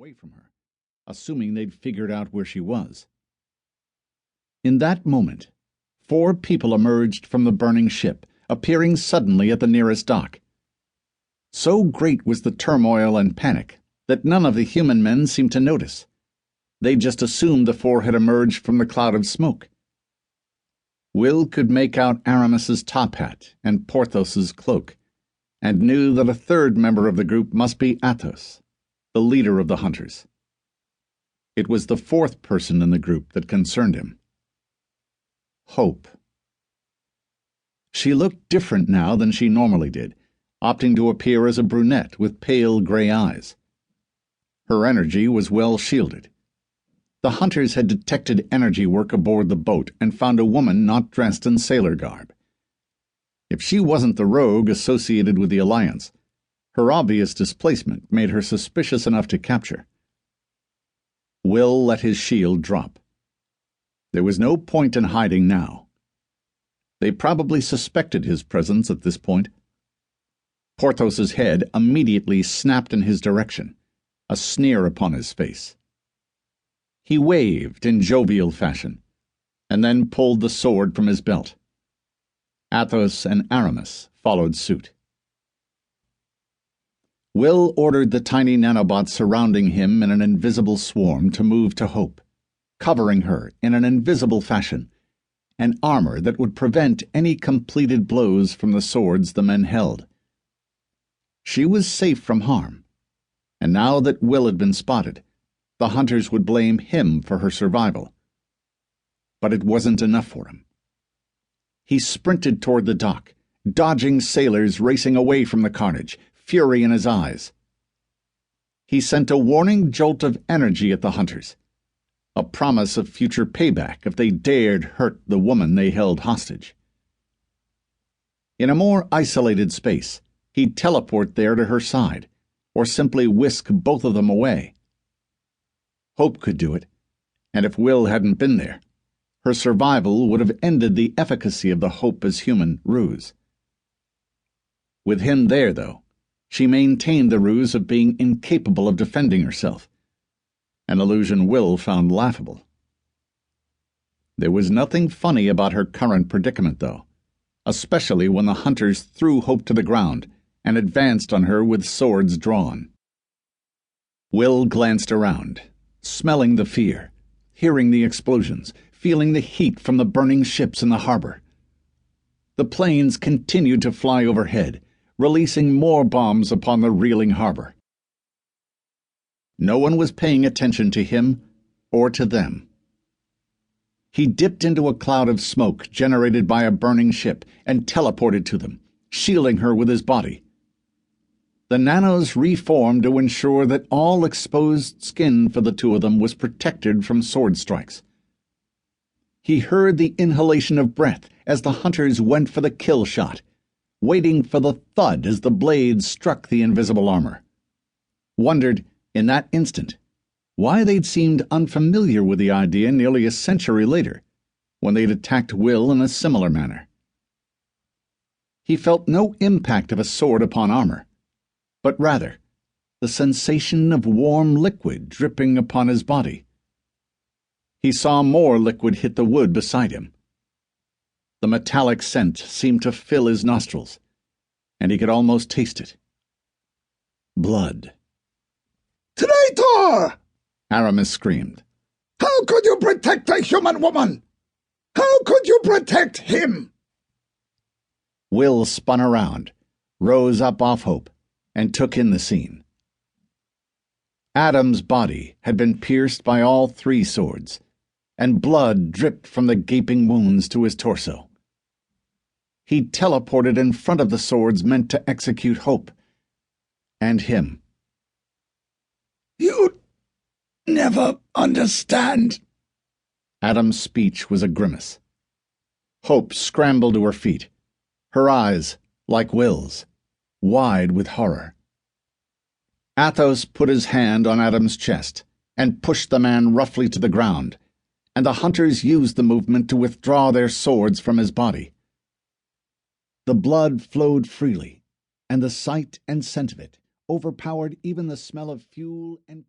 away from her, assuming they'd figured out where she was. In that moment, 4 people emerged from the burning ship, appearing suddenly at the nearest dock. So great was the turmoil and panic that none of the human men seemed to notice. They just assumed the 4 had emerged from the cloud of smoke. Will could make out Aramis's top hat and Porthos's cloak, and knew that a 3rd member of the group must be Athos, the leader of the hunters. It was the 4th person in the group that concerned him. Hope. She looked different now than she normally did, opting to appear as a brunette with pale gray eyes. Her energy was well shielded. The hunters had detected energy work aboard the boat and found a woman not dressed in sailor garb. If she wasn't the rogue associated with the Alliance, her obvious displacement made her suspicious enough to capture. Will let his shield drop. There was no point in hiding now. They probably suspected his presence at this point. Porthos's head immediately snapped in his direction, a sneer upon his face. He waved in jovial fashion, and then pulled the sword from his belt. Athos and Aramis followed suit. Will ordered the tiny nanobots surrounding him in an invisible swarm to move to Hope, covering her in an invisible fashion, an armor that would prevent any completed blows from the swords the men held. She was safe from harm, and now that Will had been spotted, the hunters would blame him for her survival. But it wasn't enough for him. He sprinted toward the dock, dodging sailors racing away from the carnage, fury in his eyes. He sent a warning jolt of energy at the hunters, a promise of future payback if they dared hurt the woman they held hostage. In a more isolated space, he'd teleport there to her side, or simply whisk both of them away. Hope could do it, and if Will hadn't been there, her survival would have ended the efficacy of the Hope as human ruse. With him there, though, she maintained the ruse of being incapable of defending herself, an illusion Will found laughable. There was nothing funny about her current predicament, though, especially when the hunters threw Hope to the ground and advanced on her with swords drawn. Will glanced around, smelling the fear, hearing the explosions, feeling the heat from the burning ships in the harbor. The planes continued to fly overhead, releasing more bombs upon the reeling harbor. No one was paying attention to him or to them. He dipped into a cloud of smoke generated by a burning ship and teleported to them, shielding her with his body. The nanos reformed to ensure that all exposed skin for the 2 of them was protected from sword strikes. He heard the inhalation of breath as the hunters went for the kill shot, waiting for the thud as the blades struck the invisible armor. Wondered, in that instant, why they'd seemed unfamiliar with the idea nearly a century later, when they'd attacked Will in a similar manner. He felt no impact of a sword upon armor, but rather the sensation of warm liquid dripping upon his body. He saw more liquid hit the wood beside him. The metallic scent seemed to fill his nostrils, and he could almost taste it. Blood. "Traitor!" Aramis screamed. "How could you protect a human woman? How could you protect him?" Will spun around, rose up off Hope, and took in the scene. Adam's body had been pierced by all 3 swords, and blood dripped from the gaping wounds to his torso. He teleported in front of the swords meant to execute Hope, and him. "You never understand." Adam's speech was a grimace. Hope scrambled to her feet, her eyes, like Will's, wide with horror. Athos put his hand on Adam's chest and pushed the man roughly to the ground, and the hunters used the movement to withdraw their swords from his body. The blood flowed freely, and the sight and scent of it overpowered even the smell of fuel and